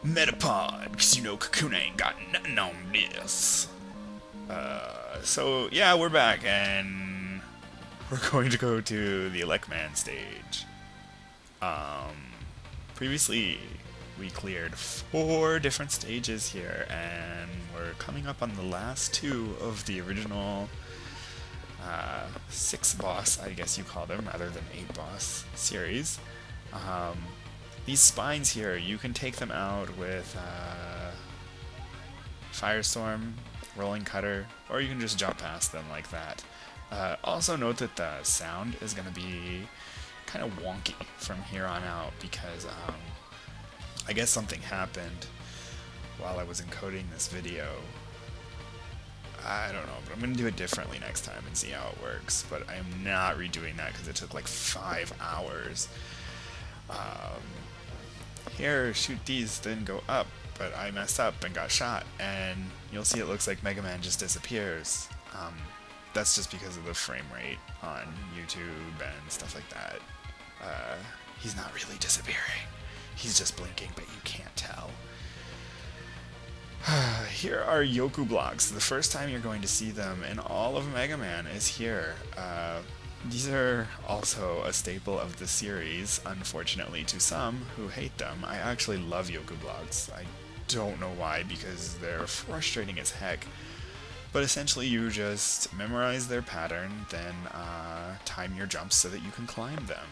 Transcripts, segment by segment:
Metapod, cause you know Kakuna ain't got nothing on this. So yeah, we're back, and we're going to go to the Elecman stage. Previously, we cleared 4 different stages here, and we're coming up on the last 2 of the original 6 boss, I guess you call them, rather than 8 boss series. These spines here, you can take them out with Firestorm, Rolling Cutter, or you can just jump past them like that. Also note that the sound is going to be kind of wonky from here on out because I guess something happened while I was encoding this video. I don't know, but I'm going to do it differently next time and see how it works. But I am not redoing that because it took like 5 hours. Here, shoot these, then go up, but I messed up and got shot, and you'll see it looks like Mega Man just disappears. That's just because of the frame rate on YouTube and stuff like that. He's not really disappearing. He's just blinking, but you can't tell. Here are Yoku blocks. The first time you're going to see them in all of Mega Man is here. These are also a staple of the series, unfortunately to some who hate them. I actually love Yoku blocks. I don't know why, because they're frustrating as heck. But essentially you just memorize their pattern, then time your jumps so that you can climb them.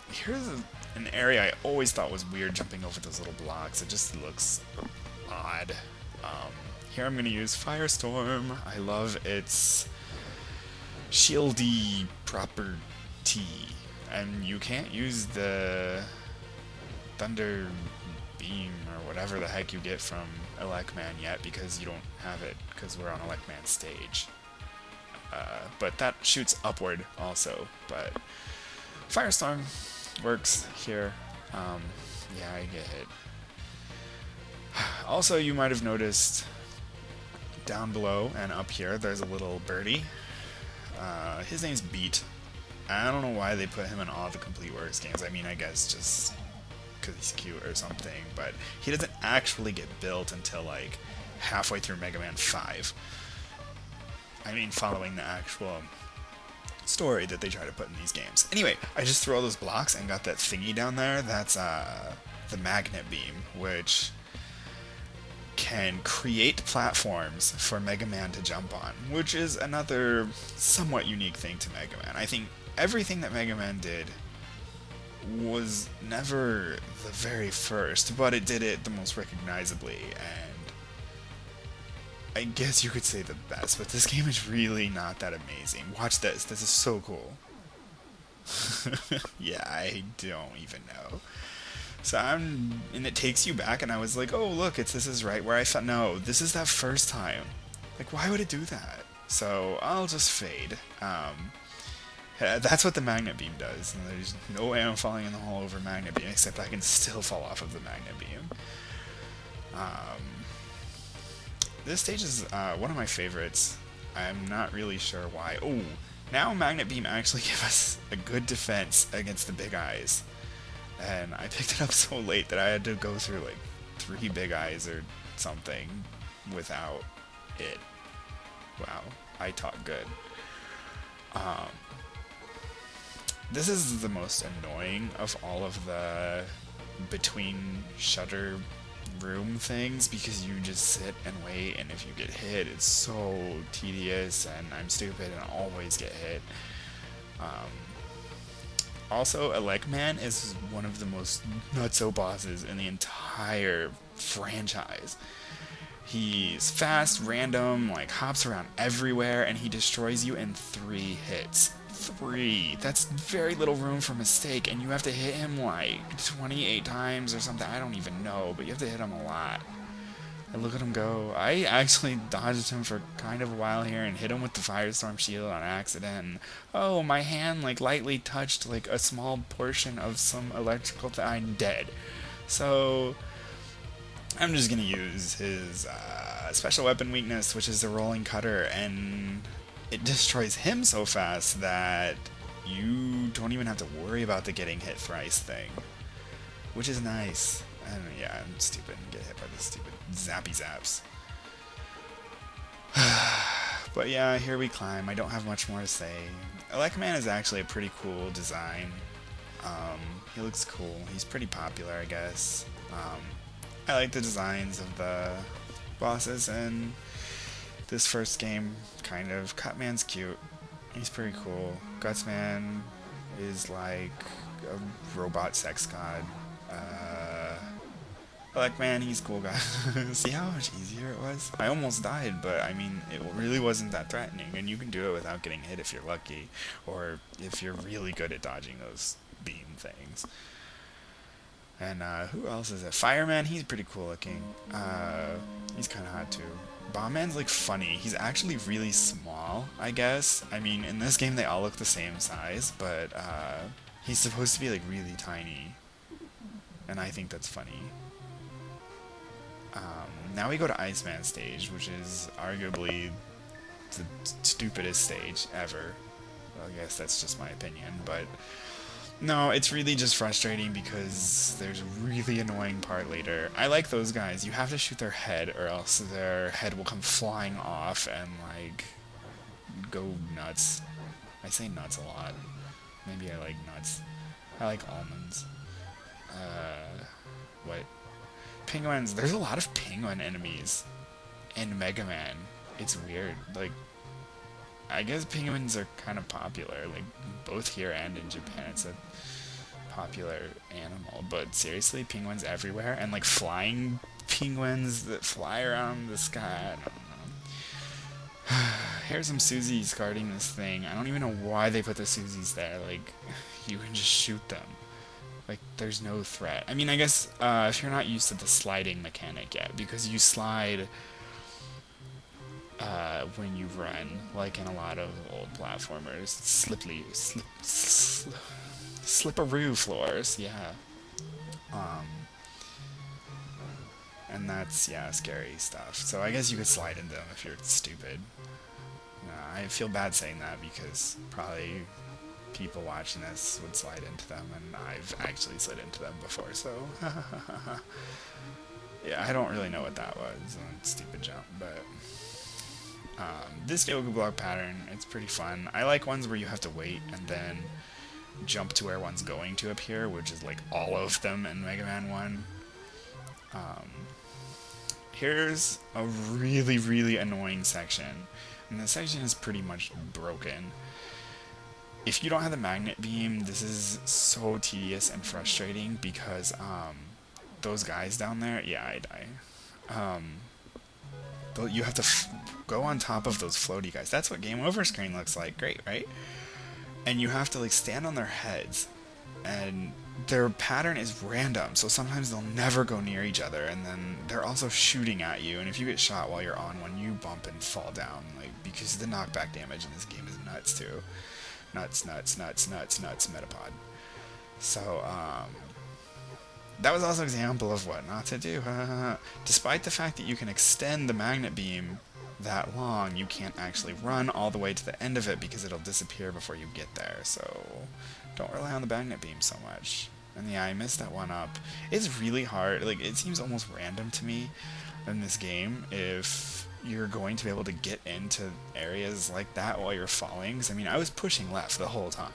Here's an area I always thought was weird, jumping over those little blocks. It just looks odd. Here I'm going to use Firestorm. I love its shieldy property. And you can't use the Thunder Beam or whatever the heck you get from Elecman yet because you don't have it because we're on Elecman stage. But that shoots upward also. But Firestorm works here. Yeah, I get it. Also, you might have noticed down below and up here there's a little birdie. His name's Beat. I don't know why they put him in all the Complete Works games. I mean, I guess just because he's cute or something, but he doesn't actually get built until like halfway through Mega Man 5. I mean, following the actual story that they try to put in these games. Anyway, I just threw all those blocks and got that thingy down there. That's the magnet beam, which can create platforms for Mega Man to jump on, which is another somewhat unique thing to Mega Man. I think everything that Mega Man did was never the very first, but it did it the most recognizably, and I guess you could say the best, but this game is really not that amazing. Watch this. This is so cool. Yeah, I don't even know. So and it takes you back, and I was like, oh, look, this is right where I thought, no, this is that first time. Like, why would it do that? So I'll just fade. That's what the magnet beam does. And there's no way I'm falling in the hole over magnet beam, except I can still fall off of the magnet beam. This stage is one of my favorites. I'm not really sure why. Oh, now Magnet Beam actually gives us a good defense against the Big Eyes. And I picked it up so late that I had to go through like 3 Big Eyes or something without it. Wow, I taught good. This is the most annoying of all of the between shutter room things because you just sit and wait, and if you get hit it's so tedious, and I'm stupid and always get hit. Also, Elecman is one of the most nutso bosses in the entire franchise. He's fast, random, like hops around everywhere, and he destroys you in 3 hits. 3. That's very little room for mistake, and you have to hit him like 28 times or something. I don't even know, but you have to hit him a lot. And look at him go. I actually dodged him for kind of a while here and hit him with the Firestorm shield on accident. And, oh, my hand like lightly touched like a small portion of some electrical thing. I'm dead. So I'm just gonna use his special weapon weakness, which is the Rolling Cutter, and it destroys him so fast that you don't even have to worry about the getting hit thrice thing. which is nice. And yeah, I'm stupid and get hit by the stupid zappy zaps. But yeah, here we climb. I don't have much more to say. Elecman is actually a pretty cool design. He looks cool. He's pretty popular, I guess. I like the designs of the bosses, and this first game, kind of. Cutman's cute. He's pretty cool. Gutsman is like a robot sex god. Elecman, he's cool guy. See how much easier it was? I almost died, but I mean, it really wasn't that threatening, and you can do it without getting hit if you're lucky, or if you're really good at dodging those beam things. And who else is it? Fireman, he's pretty cool looking. He's kind of hot too. Bombman's like funny. He's actually really small, I guess. I mean, in this game they all look the same size, but he's supposed to be like really tiny, and I think that's funny. Now we go to Iceman stage, which is arguably the stupidest stage ever. Well, I guess that's just my opinion, but no, it's really just frustrating because there's a really annoying part later. I like those guys. You have to shoot their head or else their head will come flying off and, like, go nuts. I say nuts a lot. Maybe I like nuts. I like almonds. What? Penguins. There's a lot of penguin enemies in Mega Man. It's weird. Like, I guess penguins are kind of popular, like, both here and in Japan. It's a popular animal, but seriously, penguins everywhere? And, like, flying penguins that fly around the sky? I don't know. Here's some Susies guarding this thing. I don't even know why they put the Susies there. Like, you can just shoot them. Like, there's no threat. I mean, I guess, if you're not used to the sliding mechanic yet, because you slide when you run, like in a lot of old platformers. Slipperoo floors, yeah. And that's, yeah, scary stuff. So I guess you could slide into them if you're stupid. I feel bad saying that because probably people watching this would slide into them, and I've actually slid into them before, so yeah, I don't really know what that was. Stupid jump, but this yoga block pattern, it's pretty fun. I like ones where you have to wait and then jump to where one's going to appear, which is like all of them in Mega Man 1. Here's a really, really annoying section, and the section is pretty much broken. If you don't have the magnet beam, this is so tedious and frustrating because those guys down there, yeah, I die. You have to go on top of those floaty guys. That's what game over screen looks like. Great, right? And you have to like stand on their heads, and their pattern is random, so sometimes they'll never go near each other, and then they're also shooting at you, and if you get shot while you're on one, you bump and fall down, like, because the knockback damage in this game is nuts too. Nuts, Metapod. So, that was also an example of what not to do. Despite the fact that you can extend the magnet beam that long, you can't actually run all the way to the end of it because it'll disappear before you get there, so don't rely on the magnet beam so much. And yeah, I messed that one up. It's really hard, like, it seems almost random to me in this game if you're going to be able to get into areas like that while you're falling, because I mean, I was pushing left the whole time.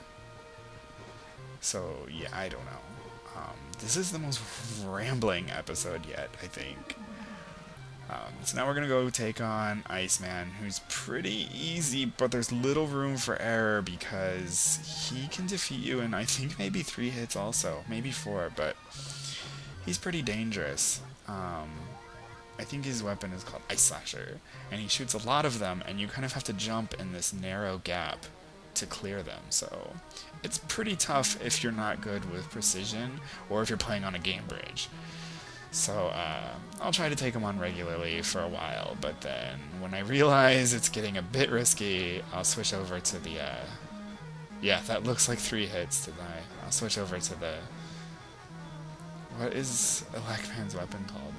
So yeah, I don't know. This is the most rambling episode yet, I think. So now we're gonna go take on Iceman, who's pretty easy, but there's little room for error because he can defeat you in, I think, maybe 3 hits also, maybe 4, but he's pretty dangerous. I think his weapon is called Ice Slasher, and he shoots a lot of them, and you kind of have to jump in this narrow gap to clear them, so it's pretty tough if you're not good with precision, or if you're playing on a game bridge. So, I'll try to take him on regularly for a while, but then when I realize it's getting a bit risky, I'll switch over to the, yeah, that looks like 3 hits to die. I'll switch over to the, what is Elecman's weapon called?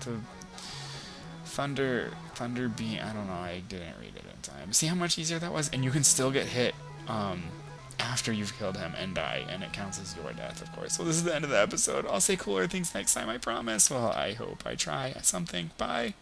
The Thunder Beam, I don't know, I didn't read it in time. See how much easier that was? And you can still get hit, after you've killed him and die, and it counts as your death, of course. Well, this is the end of the episode. I'll say cooler things next time, I promise. Well, I hope I try something. Bye.